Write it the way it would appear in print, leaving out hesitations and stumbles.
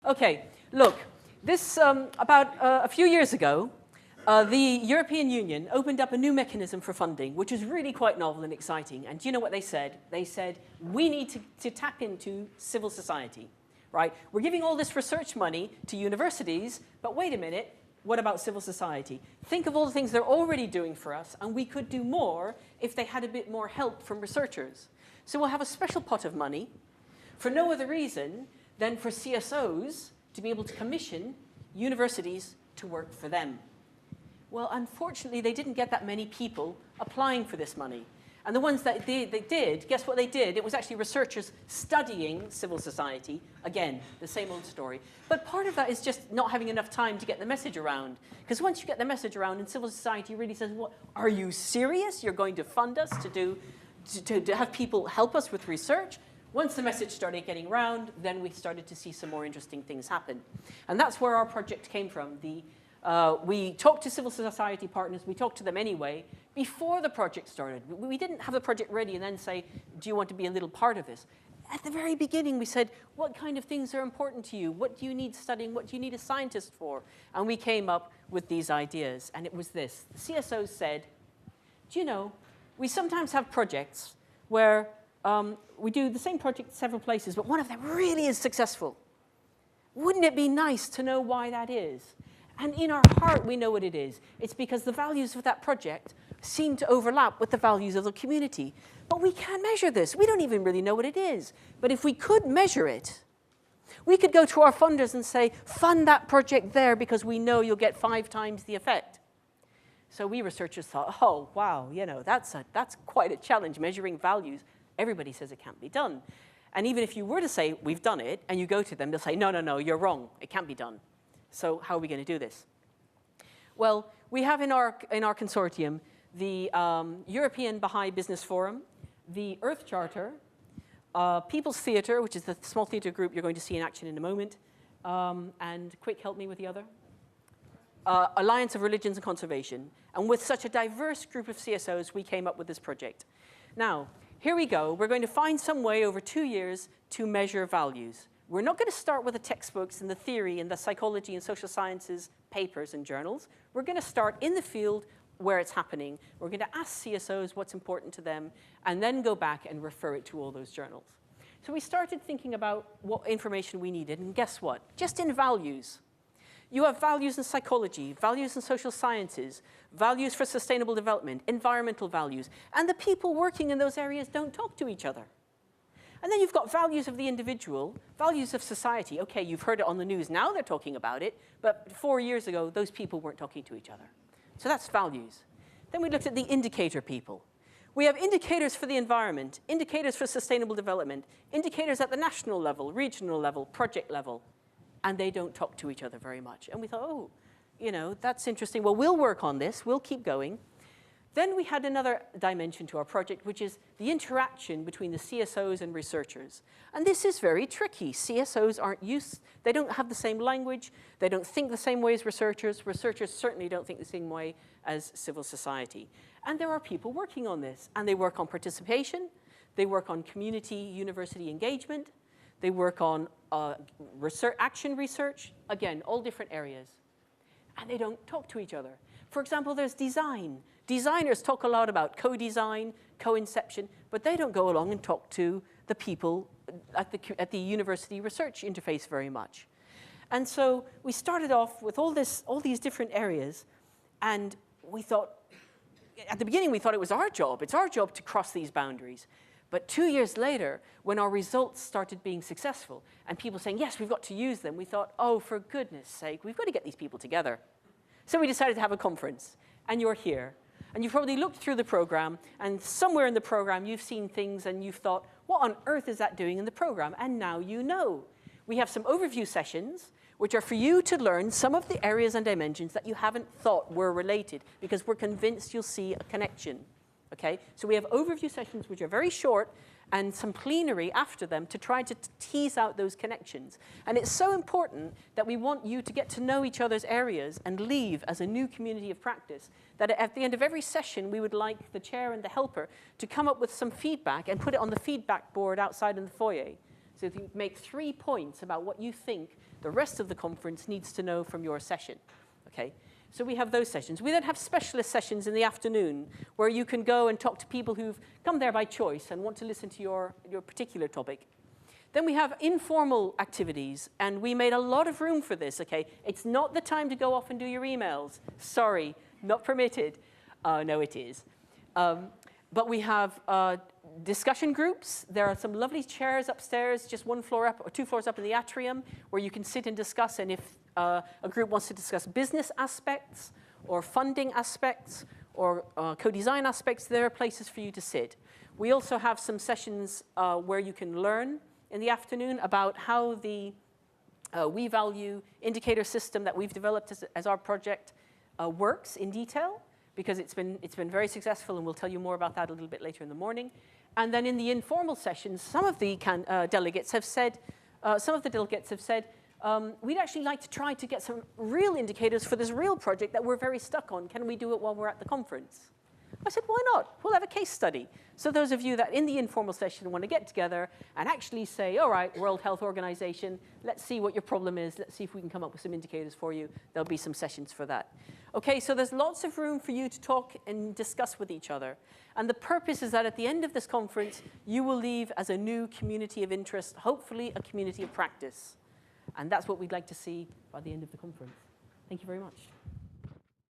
Okay, look, this, about a few years ago, the European Union opened up a new mechanism for funding, which is really quite novel and exciting. And do you know what they said? They said, we need to tap into civil society, right? We're giving all this research money to universities, but wait a minute, what about civil society? Think of all the things they're already doing for us, and we could do more if they had a bit more help from researchers. So we'll have a special pot of money for no other reason than for CSOs to be able to commission universities to work for them. Well, unfortunately, they didn't get that many people applying for this money. And the ones that they did, guess what they did? It was actually researchers studying civil society. Again, the same old story. But part of that is just not having enough time to get the message around. Because once you get the message around and civil society really says, what, are you serious? You're going to fund us to have people help us with research? Once the message started getting around, then we started to see some more interesting things happen. And that's where our project came from. We talked to civil society partners. We talked to them anyway before the project started. We didn't have the project ready and then say, do you want to be a little part of this? At the very beginning, we said, what kind of things are important to you? What do you need studying? What do you need a scientist for? And we came up with these ideas. And it was this. The CSOs said, do you know, we sometimes have projects where we do the same project several places, but one of them really is successful. Wouldn't it be nice to know why that is? And in our heart, we know what it is. It's because the values of that project seem to overlap with the values of the community. But we can't measure this. We don't even really know what it is. But if we could measure it, we could go to our funders and say, fund that project there because we know you'll get 5 times the effect. So we researchers thought, oh, wow, you know, that's quite a challenge, measuring values. Everybody says it can't be done. And even if you were to say, we've done it, and you go to them, they'll say, no, no, no, you're wrong. It can't be done. So how are we going to do this? Well, we have in our consortium the European Baha'i Business Forum, the Earth Charter, People's Theatre, which is the small theatre group you're going to see in action in a moment, and quick, help me with the other. Alliance of Religions and Conservation. And with such a diverse group of CSOs, we came up with this project. Now, here we go. We're going to find some way over 2 years to measure values. We're not going to start with the textbooks and the theory and the psychology and social sciences papers and journals. We're going to start in the field where it's happening. We're going to ask CSOs what's important to them, and then go back and refer it to all those journals. So we started thinking about what information we needed, and guess what? Just in values. You have values in psychology, values in social sciences, values for sustainable development, environmental values, and the people working in those areas don't talk to each other. And then you've got values of the individual, values of society. Okay, you've heard it on the news, now they're talking about it, but 4 years ago, those people weren't talking to each other. So that's values. Then we looked at the indicator people. We have indicators for the environment, indicators for sustainable development, indicators at the national level, regional level, project level, and they don't talk to each other very much. And we thought, oh, you know, that's interesting. Well, we'll work on this. We'll keep going. Then we had another dimension to our project, which is the interaction between the CSOs and researchers. And this is very tricky. CSOs aren't used, they don't have the same language, they don't think the same way as researchers. Researchers certainly don't think the same way as civil society. And there are people working on this, and they work on participation, they work on community university engagement, they work on action research, again, all different areas. And they don't talk to each other. For example, there's design. Designers talk a lot about co-design, co-inception, but they don't go along and talk to the people at the university research interface very much. And so we started off with all these different areas, and we thought, at the beginning we thought it was our job. It's our job to cross these boundaries. But 2 years later, when our results started being successful, and people saying, yes, we've got to use them, we thought, oh, for goodness sake, we've got to get these people together. So we decided to have a conference, and you're here. And you've probably looked through the program, and somewhere in the program you've seen things and you've thought, what on earth is that doing in the program? And now you know. We have some overview sessions, which are for you to learn some of the areas and dimensions that you haven't thought were related, because we're convinced you'll see a connection. Okay? So we have overview sessions which are very short, and some plenary after them to try to tease out those connections. And it's so important that we want you to get to know each other's areas and leave as a new community of practice, that at the end of every session, we would like the chair and the helper to come up with some feedback and put it on the feedback board outside in the foyer. So if you make 3 points about what you think the rest of the conference needs to know from your session, okay? So we have those sessions. We then have specialist sessions in the afternoon where you can go and talk to people who've come there by choice and want to listen to your particular topic. Then we have informal activities, and we made a lot of room for this, okay? It's not the time to go off and do your emails. Sorry, not permitted. No, it is. But we have discussion groups. There are some lovely chairs upstairs, just one floor up or 2 floors up in the atrium, where you can sit and discuss. And if a group wants to discuss business aspects or funding aspects or co-design aspects, there are places for you to sit. We also have some sessions where you can learn in the afternoon about how the We Value indicator system that we've developed as our project works in detail, because it's been very successful, and we'll tell you more about that a little bit later in the morning. And then in the informal sessions, some of the delegates have said, we'd actually like to try to get some real indicators for this real project that we're very stuck on. Can we do it while we're at the conference? I said, why not? We'll have a case study. So those of you that in the informal session want to get together and actually say, all right, World Health Organization, let's see what your problem is. Let's see if we can come up with some indicators for you. There'll be some sessions for that. Okay, so there's lots of room for you to talk and discuss with each other. And the purpose is that at the end of this conference, you will leave as a new community of interest, hopefully a community of practice. And that's what we'd like to see by the end of the conference. Thank you very much.